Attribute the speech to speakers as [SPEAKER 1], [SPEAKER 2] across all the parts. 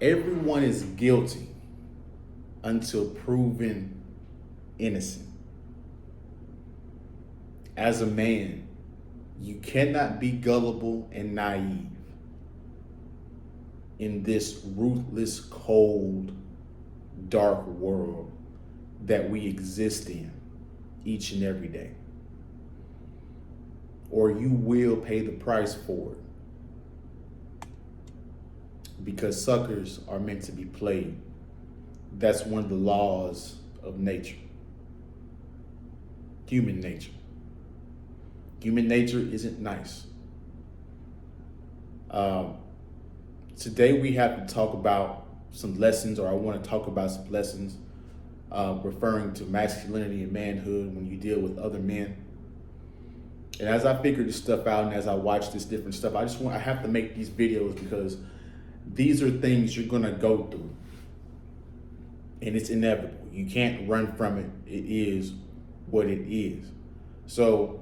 [SPEAKER 1] Everyone is guilty until proven innocent. As a man, you cannot be gullible and naive in this ruthless, cold, dark world that we exist in each and every day. Or you will pay the price for it. Because suckers are meant to be played. That's one of the laws of nature. Human nature. Human nature isn't nice. Today we have to talk about some lessons, or I want to talk about some lessons referring to masculinity and manhood when you deal with other men. And as I figure this stuff out and as I watch this different stuff, I have to make these videos because these are things you're gonna go through. And it's inevitable. You can't run from it. It is what it is. So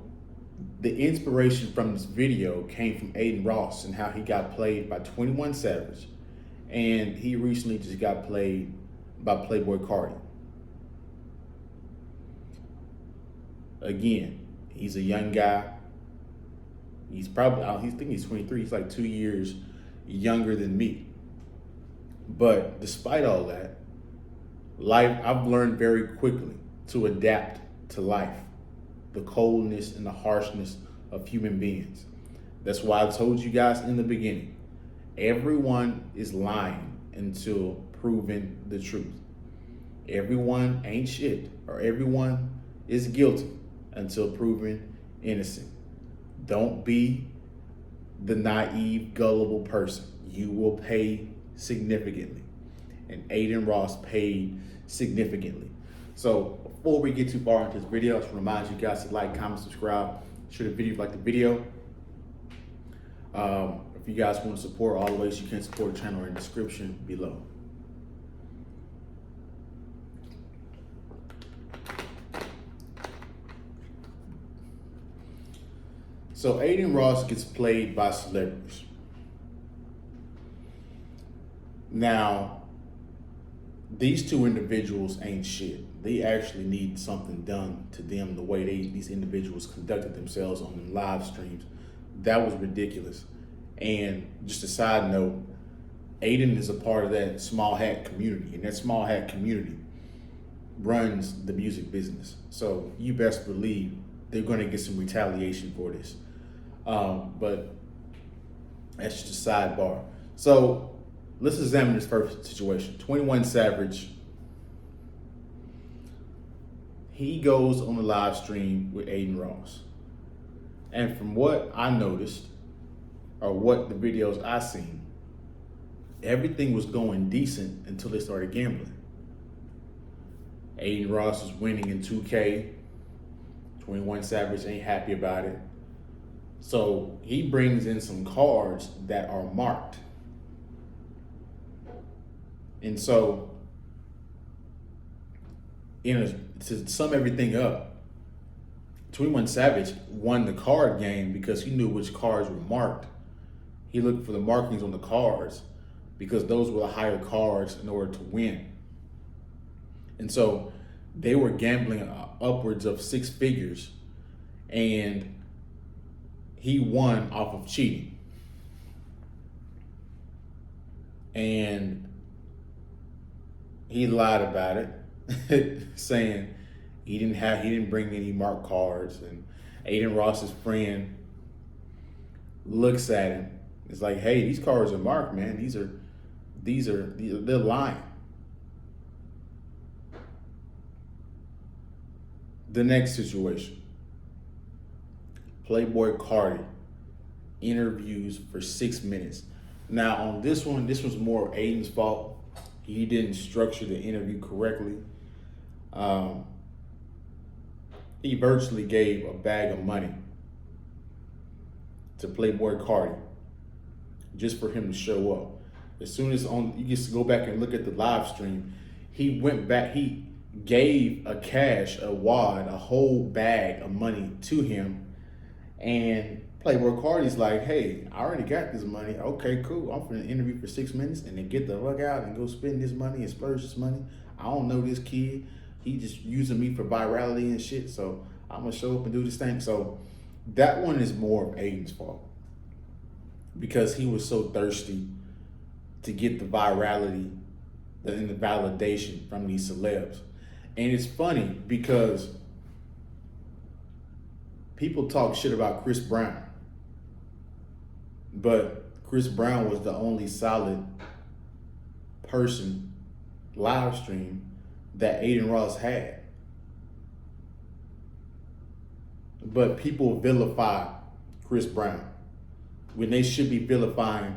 [SPEAKER 1] the inspiration from this video came from Adin Ross and how he got played by 21 Savage. And he recently just got played by Playboi Carti. Again, he's a young guy. He's probably, I think he's 23. He's like 2 years younger than me. But despite all that, I've learned very quickly to adapt to life, the coldness and the harshness of human beings. That's why I told you guys in the beginning, everyone is lying until proven the truth. Everyone ain't shit, or everyone is guilty until proven innocent. Don't be the naive, gullible person. You will pay significantly. And Adin Ross paid significantly. So before we get too far into this video, I just remind you guys to like, comment, subscribe, share the video if you like the video. If you guys want to support, all the ways you can support the channel are in the description below. So Adin Ross gets played by celebrities. Now, these two individuals ain't shit. They actually need something done to them the way these individuals conducted themselves on them live streams. That was ridiculous. And just a side note, Adin is a part of that small hat community, and that small hat community runs the music business. So you best believe they're going to get some retaliation for this. But that's just a sidebar. So let's examine this first situation. 21 Savage, he goes on a live stream with Adin Ross. And from what I noticed, or what the videos I seen, everything was going decent until they started gambling. Adin Ross was winning in 2K. 21 Savage ain't happy about it. So he brings in some cards that are marked. And so, to sum everything up, 21 Savage won the card game because he knew which cards were marked. He looked for the markings on the cards because those were the higher cards in order to win. And so they were gambling upwards of 6 figures, and he won off of cheating. And he lied about it, saying he didn't bring any marked cards. And Adin Ross's friend looks at him. It's like, hey, these cards are marked, man. They're lying. The next situation. Playboi Carti interviews for 6 minutes. Now on this one, this was more Adin's fault. He didn't structure the interview correctly. He virtually gave a bag of money to Playboi Carti just for him to show up. As soon as you get to go back and look at the live stream, he went back, he gave a whole bag of money to him, and Playboy Carti's like, hey, I already got this money. Okay, cool. I'm finna interview for 6 minutes and then get the fuck out and go spend this money and splurge this money. I don't know this kid. He just using me for virality and shit. So I'm gonna show up and do this thing. So that one is more of Adin's fault because he was so thirsty to get the virality and the validation from these celebs. And it's funny because people talk shit about Chris Brown, but Chris Brown was the only solid person live stream that Adin Ross had. But people vilify Chris Brown when they should be vilifying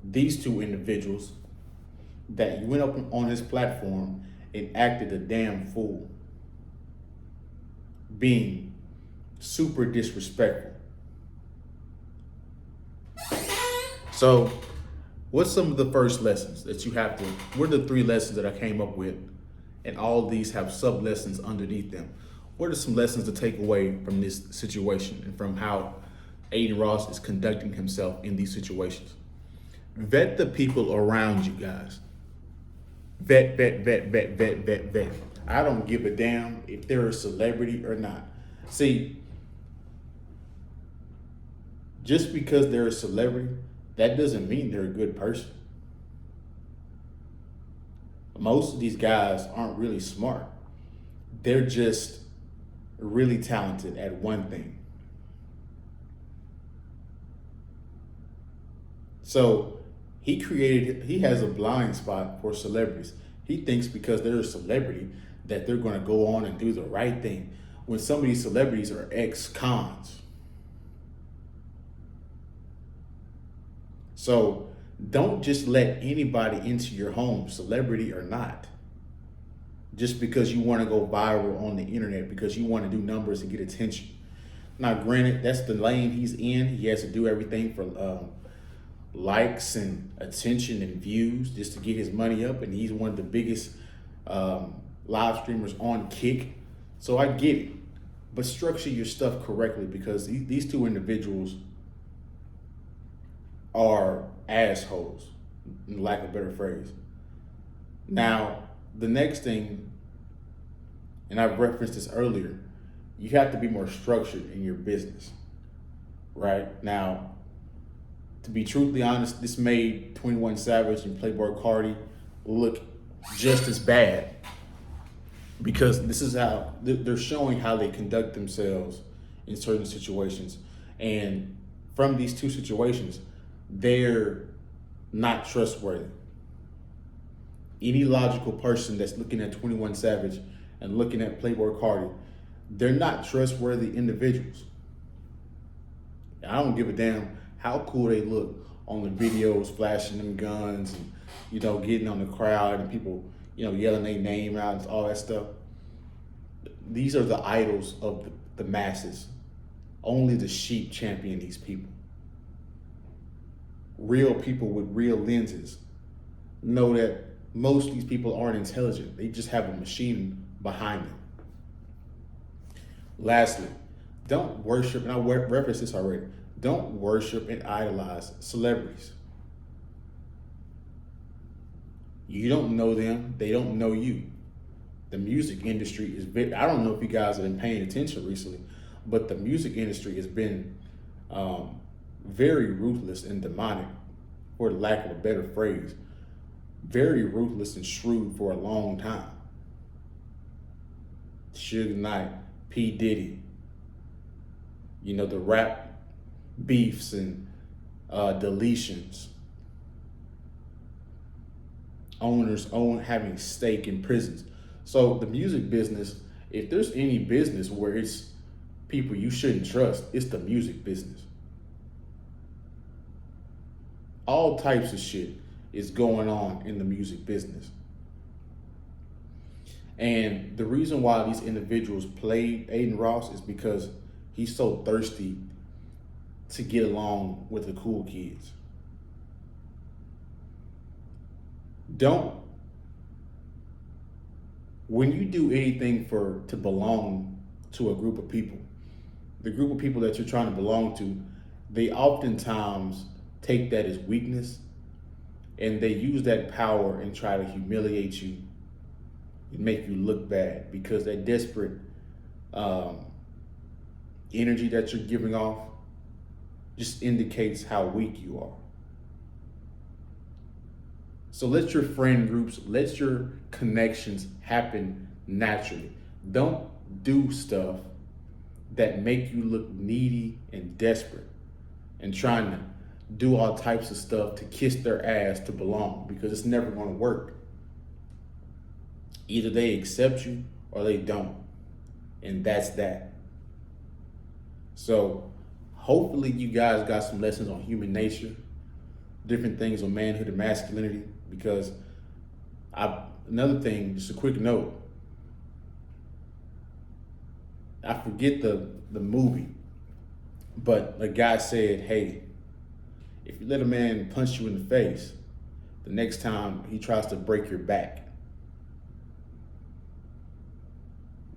[SPEAKER 1] these two individuals that went up on his platform and acted a damn fool, being super disrespectful. So, what's some of the first lessons that you have to, what are the 3 lessons that I came up with? And all of these have sub lessons underneath them. What are some lessons to take away from this situation and from how Adin Ross is conducting himself in these situations? Vet the people around you, guys. Vet. I don't give a damn if they're a celebrity or not. See, just because they're a celebrity, that doesn't mean they're a good person. Most of these guys aren't really smart. They're just really talented at one thing. So he has a blind spot for celebrities. He thinks because they're a celebrity that they're going to go on and do the right thing, when some of these celebrities are ex-cons. So don't just let anybody into your home, celebrity or not, just because you want to go viral on the internet, because you want to do numbers and get attention. Now, granted, that's the lane he's in. He has to do everything for likes and attention and views just to get his money up, and he's one of the biggest live streamers on Kick. So I get it, but structure your stuff correctly, because these two individuals are assholes, in lack of a better phrase. Now, the next thing, and I've referenced this earlier, you have to be more structured in your business, right? Now, to be truthfully honest, this made 21 Savage and Playboi Carti look just as bad, because this is how they're showing how they conduct themselves in certain situations. And from these two situations, they're not trustworthy. Any logical person that's looking at 21 Savage and looking at Playboi Carti, they're not trustworthy individuals. I don't give a damn how cool they look on the videos, flashing them guns and, getting on the crowd and people, yelling their name out and all that stuff. These are the idols of the masses. Only the sheep champion these people. Real people with real lenses know that most of these people aren't intelligent. They just have a machine behind them. Lastly, don't worship, and I referenced this already, don't worship and idolize celebrities. You don't know them, they don't know you. The music industry is big. I don't know if you guys have been paying attention recently, but the music industry has been very ruthless and demonic, for the lack of a better phrase. Very ruthless and shrewd for a long time. Suge Knight, P. Diddy, the rap beefs and deletions. Owners having stake in prisons. So the music business, if there's any business where it's people you shouldn't trust, it's the music business. All types of shit is going on in the music business. And the reason why these individuals played Adin Ross is because he's so thirsty to get along with the cool kids. When you do anything to belong to a group of people, the group of people that you're trying to belong to, they oftentimes take that as weakness, and they use that power and try to humiliate you and make you look bad, because that desperate energy that you're giving off just indicates how weak you are. So let your friend groups, let your connections happen naturally. Don't do stuff that make you look needy and desperate and trying to do all types of stuff to kiss their ass to belong, because it's never going to work. Either they accept you or they don't. And that's that. So hopefully you guys got some lessons on human nature, different things on manhood and masculinity, because another thing, just a quick note, I forget the movie, but a guy said, hey, if you let a man punch you in the face, the next time he tries to break your back.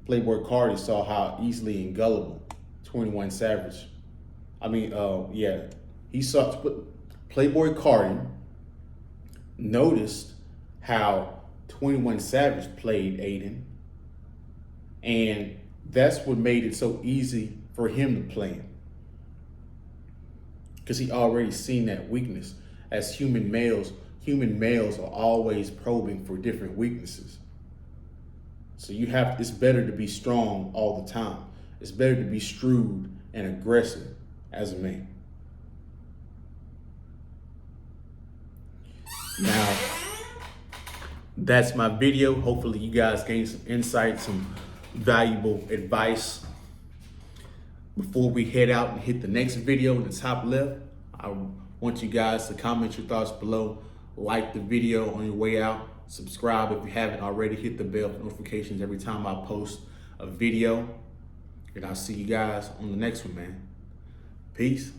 [SPEAKER 1] Playboi Carti saw how easily and gullible 21 Savage, he saw Playboi Carti noticed how 21 Savage played Adin, and that's what made it so easy for him to play him, because he already seen that weakness. As human males are always probing for different weaknesses. So it's better to be strong all the time. It's better to be shrewd and aggressive as a man. Now, that's my video. Hopefully you guys gained some insight, some valuable advice. Before we head out and hit the next video in the top left, I want you guys to comment your thoughts below, like the video on your way out, subscribe if you haven't already, hit the bell for notifications every time I post a video, and I'll see you guys on the next one, man. Peace.